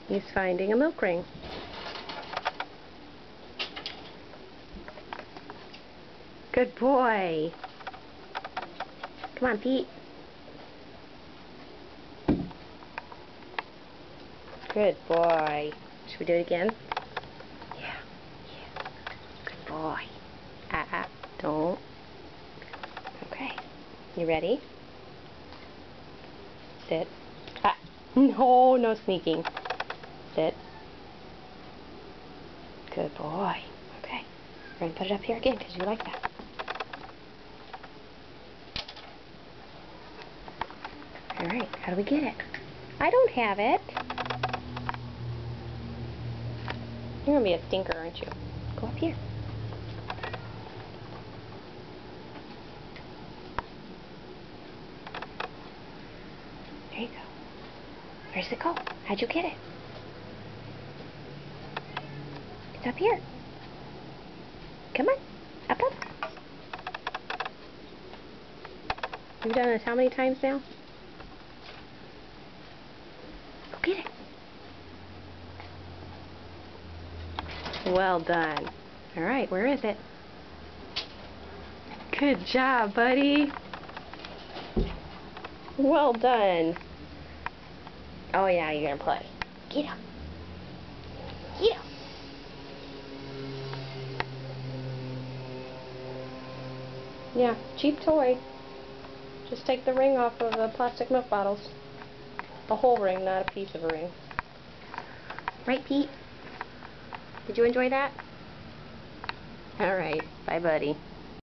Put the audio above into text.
He's finding a milk ring. Good boy. Come on, Pete. Good boy. Should we do it again? Yeah. Good boy. Don't. Okay. You ready? Sit. No sneaking. Sit. Good boy. Okay. We're going to put it up here again because you like that. Alright, how do we get it? I don't have it. You're going to be a stinker, aren't you? Go up here. There you go. Where's it go? How'd you get it? It's up here. Come on. Up. You've done this how many times now? Go get it. Well done. Alright, where is it? Good job, buddy. Well done. Oh yeah, you're gonna play. Get up. Get up. Yeah, cheap toy. Just take the ring off of the plastic milk bottles. A whole ring, not a piece of a ring. Right, Pete? Did you enjoy that? Alright, bye buddy.